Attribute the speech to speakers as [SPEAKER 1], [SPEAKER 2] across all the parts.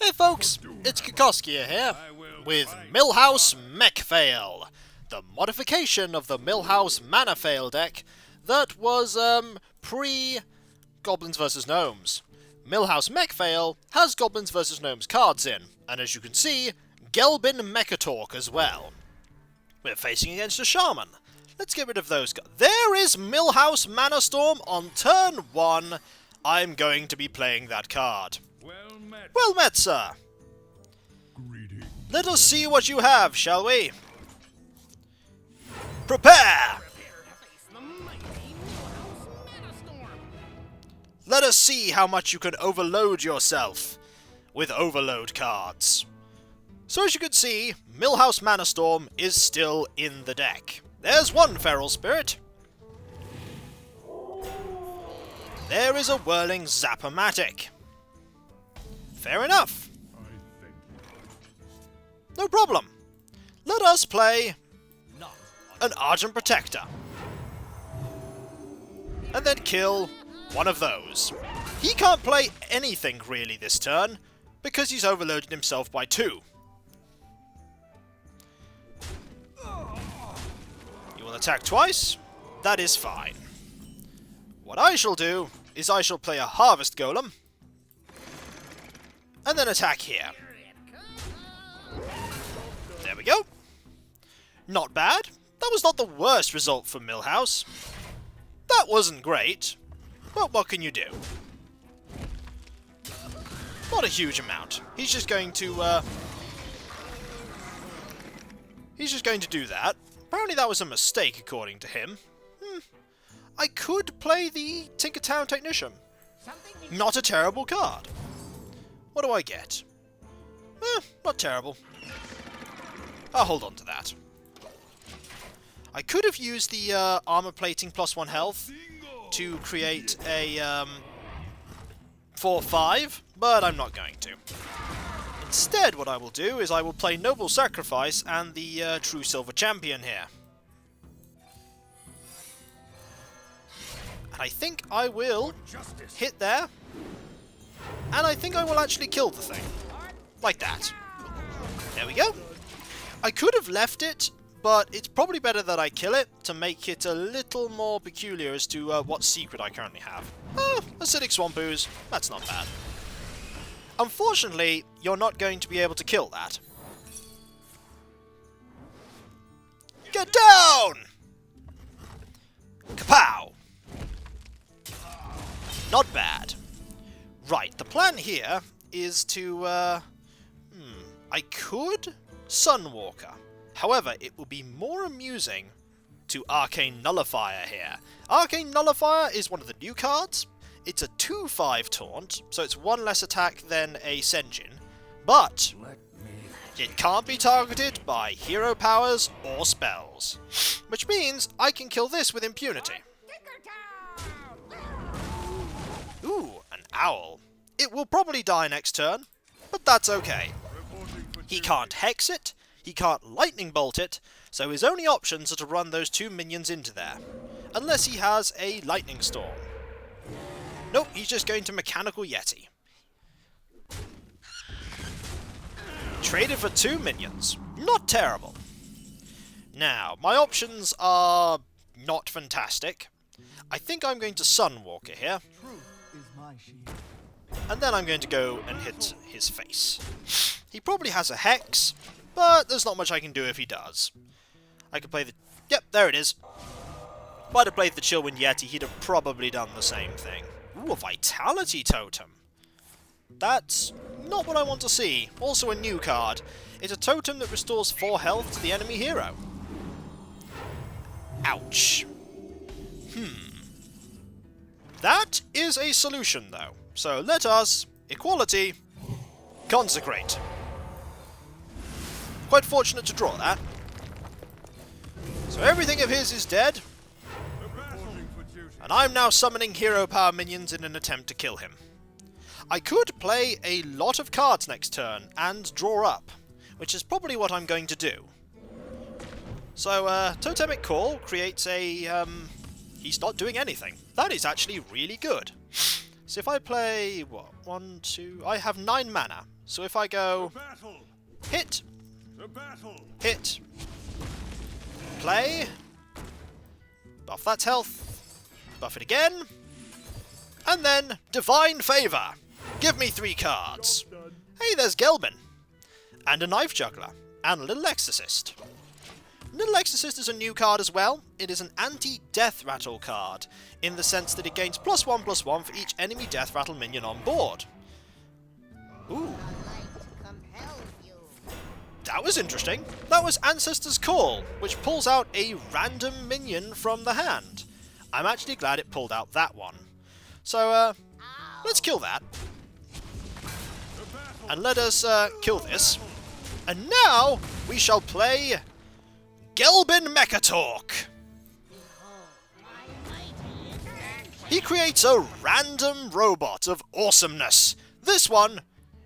[SPEAKER 1] Hey folks, it's Kikoskia here, with Millhouse Mechfail, the modification of the Millhouse Manafail deck that was, pre-Goblins vs Gnomes. Millhouse Mechfail has Goblins vs Gnomes cards in, and as you can see, Gelbin Mechatork as well. We're facing against a Shaman. Let's get rid of those guys. There is Millhouse Manastorm on turn 1. I'm going to be playing that card. Well met, sir.
[SPEAKER 2] Greetings.
[SPEAKER 1] Let us see what you have, shall we? Prepare! Let us see how much you can overload yourself with overload cards. So as you can see, Millhouse Manastorm is still in the deck. There's one Feral Spirit. There is a Whirling Zap-O-Matic. Fair enough. No problem. Let us play an Argent Protector. And then kill one of those. He can't play anything really this turn, because he's overloaded himself by 2. You will attack twice? That is fine. What I shall do is I shall play a Harvest Golem, and then attack here. There we go. Not bad. That was not the worst result for Millhouse. That wasn't great, but what can you do? Not a huge amount. He's just going to do that. Apparently that was a mistake, according to him. I could play the Tinkertown Technician. Not a terrible card. What do I get? Not terrible. I'll hold on to that. I could have used the armor plating +1 health to create a 4/5, but I'm not going to. Instead, what I will do is I will play Noble Sacrifice and the True Silver Champion here. And I think I will hit there, and I think I will actually kill the thing. Like that. There we go. I could have left it, but it's probably better that I kill it to make it a little more peculiar as to what secret I currently have. Acidic Swamp Ooze. That's not bad. Unfortunately, you're not going to be able to kill that. Get down! Kapow! Not bad. Right, the plan here is to, I could Sunwalker. However, it will be more amusing to Arcane Nullifier here. Arcane Nullifier is one of the new cards. It's a 2/5 taunt, so it's 1 less attack than a Senjin, but it can't be targeted by hero powers or spells, which means I can kill this with impunity. Ooh, an owl. It will probably die next turn, but that's okay. He can't hex it, he can't lightning bolt it, so his only options are to run those 2 minions into there, unless he has a lightning storm. Nope, he's just going to Mechanical Yeti. Traded for 2 minions. Not terrible. Now, my options are not fantastic. I think I'm going to Sunwalker here. And then I'm going to go and hit his face. He probably has a Hex, but there's not much I can do if he does. I could play the... Yep, there it is. If I'd have played the Chillwind Yeti, he'd have probably done the same thing. Ooh, a Vitality Totem. That's not what I want to see. Also a new card. It's a totem that restores 4 health to the enemy hero. Ouch. That is a solution, though. So let us, equality, consecrate. Quite fortunate to draw that. So everything of his is dead. And I'm now summoning hero power minions in an attempt to kill him. I could play a lot of cards next turn and draw up, which is probably what I'm going to do. So, Totemic Call creates a, he's not doing anything. That is actually really good. So if I play, what, 1, 2... I have 9 mana. So if I go... hit, hit, play, buff that health, buff it again, and then Divine Favour. Give me 3 cards. Hey, there's Gelbin, and a Knife Juggler, and a Little Exorcist. Little Exorcist is a new card as well. It is an anti-death rattle card, in the sense that it gains +1/+1 for each enemy death rattle minion on board. Ooh. That was interesting. That was Ancestor's Call, which pulls out a random minion from the hand. I'm actually glad it pulled out that one. So, let's kill that. And let us, kill this. And now, we shall play... Gelbin Mechatork! He creates a random robot of awesomeness. This one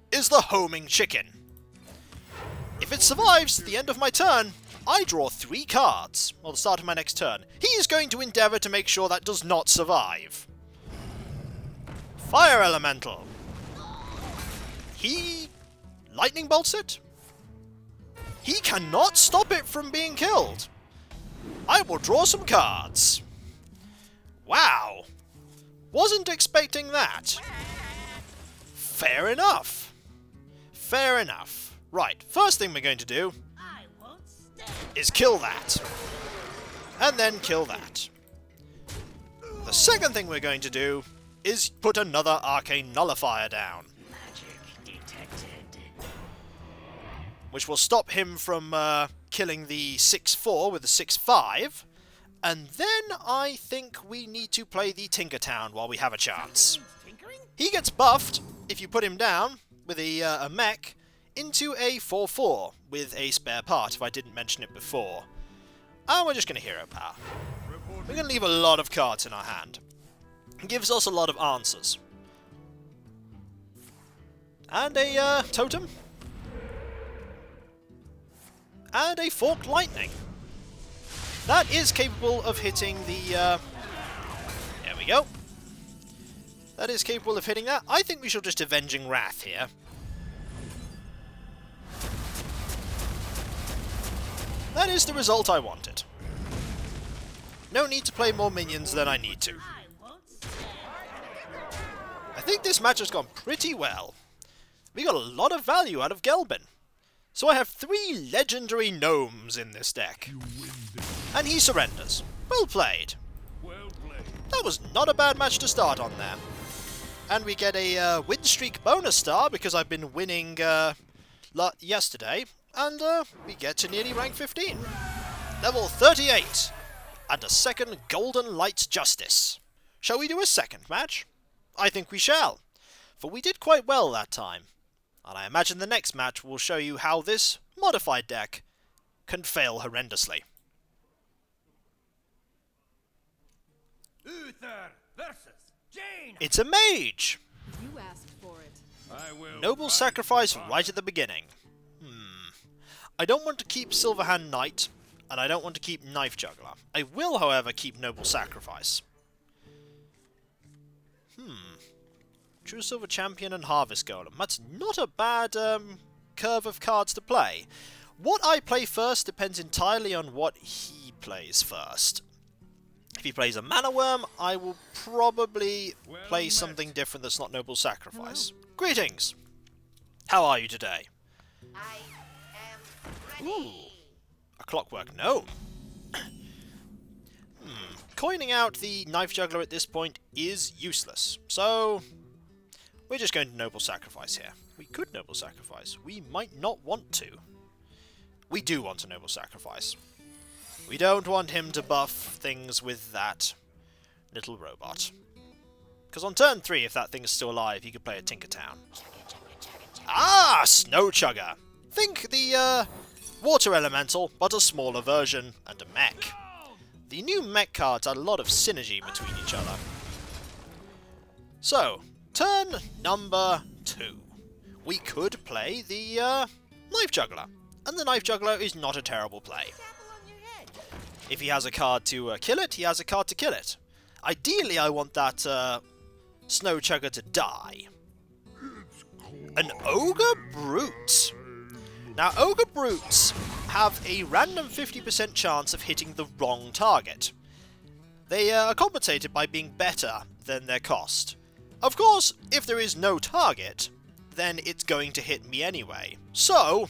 [SPEAKER 1] is the homing chicken. If it survives to the end of my turn, I draw 3 cards, or the start of my next turn. He is going to endeavour to make sure that does not survive. Fire Elemental. He lightning bolts it? He cannot stop it from being killed. I will draw some cards. Wow. Wasn't expecting that. Fair enough. Fair enough. Right, first thing we're going to do is kill that. And then kill that. The second thing we're going to do is put another Arcane Nullifier down. Which will stop him from killing the 6/4 with the 6/5. And then I think we need to play the Tinkertown while we have a chance. He gets buffed if you put him down with a mech into a 4/4 with a spare part, if I didn't mention it before. And we're just going to Hero Power. We're going to leave a lot of cards in our hand. It gives us a lot of answers. And a Totem. And a Forked Lightning. That is capable of hitting the... there we go. That is capable of hitting that. I think we should just Avenging Wrath here. That is the result I wanted. No need to play more minions than I need to. I think this match has gone pretty well. We got a lot of value out of Gelbin. So I have 3 legendary gnomes in this deck. And he surrenders. Well played. That was not a bad match to start on there. And we get a win streak bonus star because I've been winning yesterday. And we get to nearly rank 15. Level 38. And a second Golden Lights Justice. Shall we do a second match? I think we shall. For we did quite well that time. And I imagine the next match will show you how this modified deck can fail horrendously.
[SPEAKER 3] Uther versus Jane.
[SPEAKER 1] It's a mage!
[SPEAKER 4] You asked for it.
[SPEAKER 3] I will
[SPEAKER 1] Noble sacrifice right at the beginning. I don't want to keep Silverhand Knight, and I don't want to keep Knife Juggler. I will, however, keep Noble Sacrifice. True Silver Champion and Harvest Golem. That's not a bad curve of cards to play. What I play first depends entirely on what he plays first. If he plays a Mana Worm, I will probably play something different that's not Noble Sacrifice. Greetings! How are you today?
[SPEAKER 5] I am ready.
[SPEAKER 1] Ooh, a Clockwork Gnome. Coining out the Knife Juggler at this point is useless, so we're just going to Noble Sacrifice here. We could Noble Sacrifice. We might not want to. We do want to Noble Sacrifice. We don't want him to buff things with that little robot. Because on turn 3, if that thing is still alive, he could play a Tinkertown. Ah! Snow Chugger! Think the Water Elemental, but a smaller version, and a mech. The new mech cards add a lot of synergy between each other. So, turn number 2. We could play the Knife Juggler. And the Knife Juggler is not a terrible play. If he has a card to kill it, he has a card to kill it. Ideally, I want that Snow Chugger to die. An Ogre Brute. Now, Ogre Brutes have a random 50% chance of hitting the wrong target. They are compensated by being better than their cost. Of course, if there is no target, then it's going to hit me anyway. So,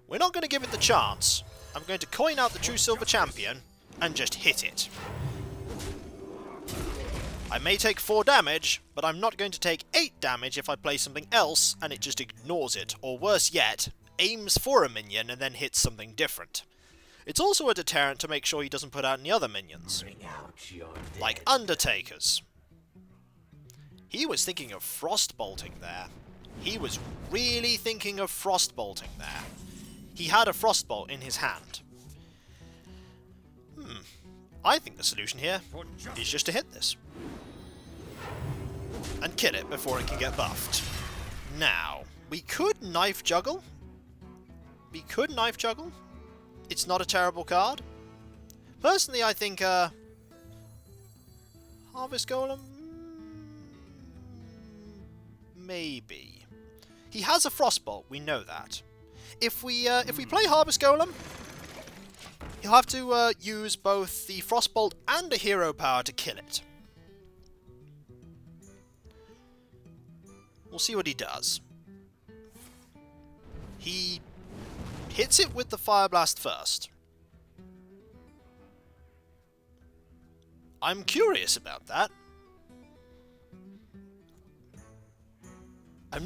[SPEAKER 1] we're not going to give it the chance. I'm going to coin out the True Silver Champion and just hit it. I may take 4 damage, but I'm not going to take 8 damage if I play something else and it just ignores it, or worse yet, aims for a minion and then hits something different. It's also a deterrent to make sure he doesn't put out any other minions, like Undertakers. He was thinking of Frostbolting there. He was really thinking of Frostbolting there. He had a Frostbolt in his hand. I think the solution here is just to hit this. And kill it before it can get buffed. Now, we could Knife Juggle. It's not a terrible card. Personally, I think Harvest Golem? Maybe. He has a Frostbolt, we know that. If we play Harvest Golem, he'll have to use both the Frostbolt and a hero power to kill it. We'll see what he does. He hits it with the Fire Blast first. I'm curious about that. I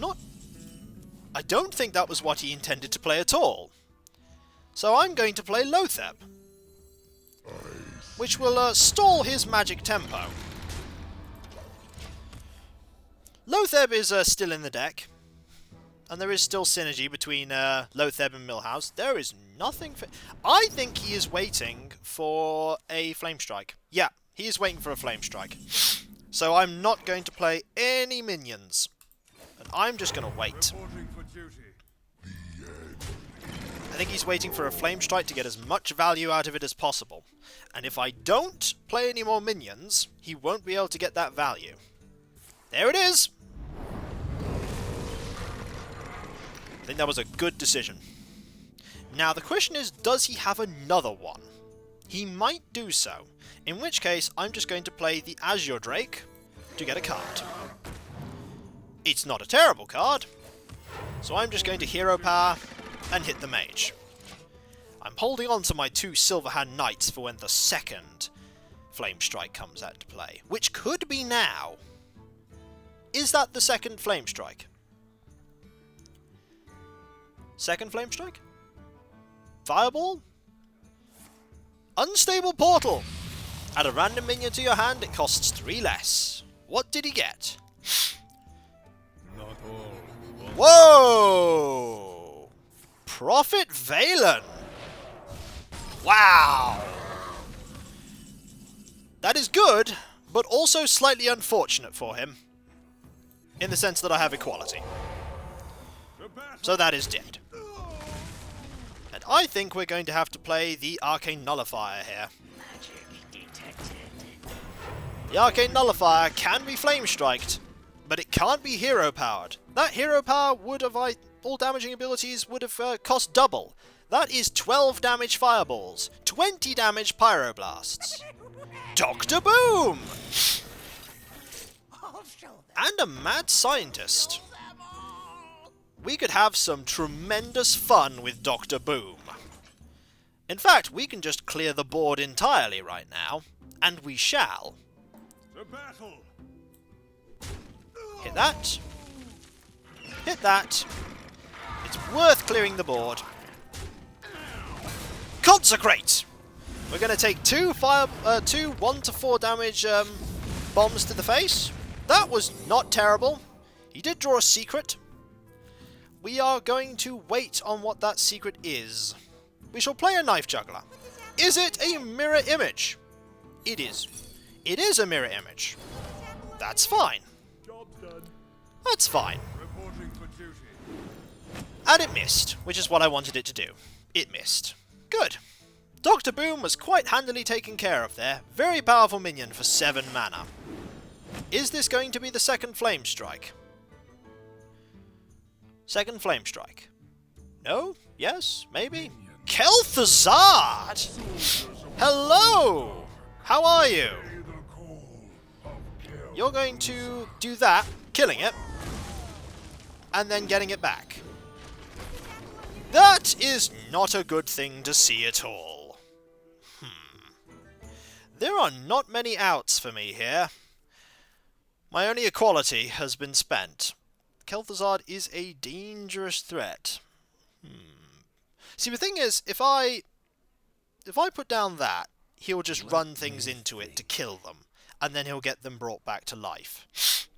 [SPEAKER 1] don't think that was what he intended to play at all. So I'm going to play Lotheb, which will stall his magic tempo. Lotheb is still in the deck, and there is still synergy between Lotheb and Millhouse. There is nothing for... I think he is waiting for a Flame Strike. Yeah, he is waiting for a Flame Strike. So I'm not going to play any minions, and I'm just going to wait. I think he's waiting for a Flame Strike to get as much value out of it as possible. And if I don't play any more minions, he won't be able to get that value. There it is! I think that was a good decision. Now the question is, does he have another one? He might do so, in which case I'm just going to play the Azure Drake to get a card. It's not a terrible card, so I'm just going to Hero Power and hit the Mage. I'm holding on to my 2 Silverhand Knights for when the second Flame Strike comes out to play, which could be now. Is that the second Flame Strike? Second Flame Strike? Fireball? Unstable Portal! Add a random minion to your hand, it costs 3 less. What did he get?
[SPEAKER 2] Not all.
[SPEAKER 1] Whoa! Prophet Valen! Wow! That is good, but also slightly unfortunate for him, in the sense that I have equality. So that is dead. And I think we're going to have to play the Arcane Nullifier here. The Arcane Nullifier can be Flame Striked, but it can't be Hero Powered. That Hero Power would have, all damaging abilities would have cost double. That is 12 damage Fireballs, 20 damage Pyroblasts. Dr. Boom! And a Mad Scientist. We could have some tremendous fun with Dr. Boom. In fact, we can just clear the board entirely right now, and we shall. Hit that. Hit that. It's worth clearing the board. Consecrate! We're going to take 2 1 to 4 damage bombs to the face. That was not terrible. He did draw a secret. We are going to wait on what that secret is. We shall play a Knife Juggler. Is it a mirror image? It is. It is a mirror image. That's fine. That's fine. And it missed, which is what I wanted it to do. It missed. Good. Dr. Boom was quite handily taken care of there. Very powerful minion for 7 mana. Is this going to be the second Flame Strike? Second Flame Strike. No? Yes? Maybe? Kel'Thuzad! Hello! How are you? You're going to do that, killing it, and then getting it back. That is not a good thing to see at all. There are not many outs for me here. My only equality has been spent. Kel'Thuzad is a dangerous threat. See, the thing is, if I put down that, he'll just run things into it to kill them, and then he'll get them brought back to life.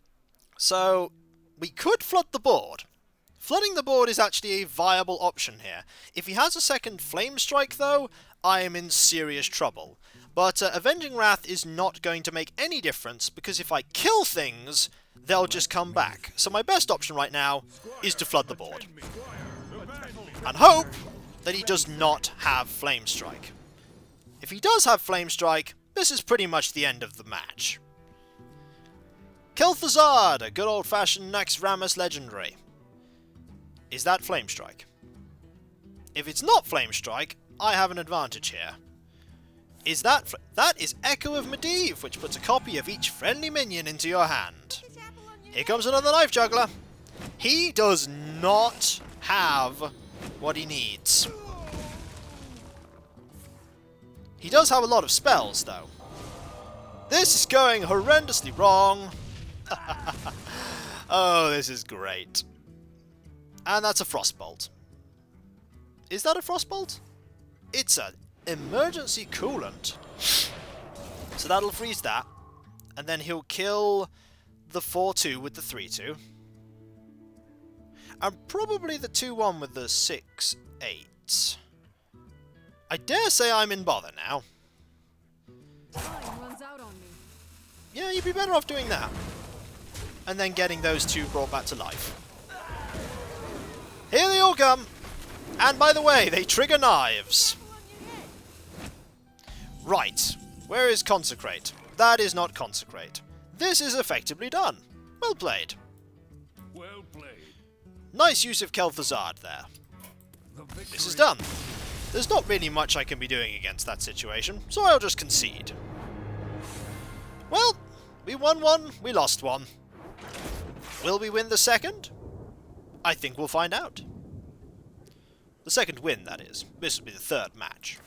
[SPEAKER 1] So, we could flood the board. Flooding the board is actually a viable option here. If he has a second Flame Strike, though, I am in serious trouble. But Avenging Wrath is not going to make any difference, because if I kill things, they'll just come back. So my best option right now is to flood the board. And hope that he does not have Flame Strike. If he does have Flame Strike, this is pretty much the end of the match. Kel'Thuzad, a good old-fashioned Naxxramas legendary. Is that Flame Strike? If it's not Flame Strike, I have an advantage here. Is that is Echo of Medivh, which puts a copy of each friendly minion into your hand. Here comes another Knife Juggler. He does not have what he needs. He does have a lot of spells, though. This is going horrendously wrong. Oh, this is great. And that's a Frostbolt. Is that a Frostbolt? It's an emergency coolant. So that'll freeze that. And then he'll kill the 4-2 with the 3-2. And probably the 2-1 with the 6-8. I dare say I'm in bother now. Yeah, you'd be better off doing that. And then getting those two brought back to life. Here they all come! And by the way, they trigger knives. Right, where is Consecrate? That is not Consecrate. This is effectively done. Well played.
[SPEAKER 3] Well played.
[SPEAKER 1] Nice use of Kel'Thuzad there. This is done. There's not really much I can be doing against that situation, so I'll just concede. Well, we won one, we lost one. Will we win the second? I think we'll find out. The second win, that is. This will be the third match.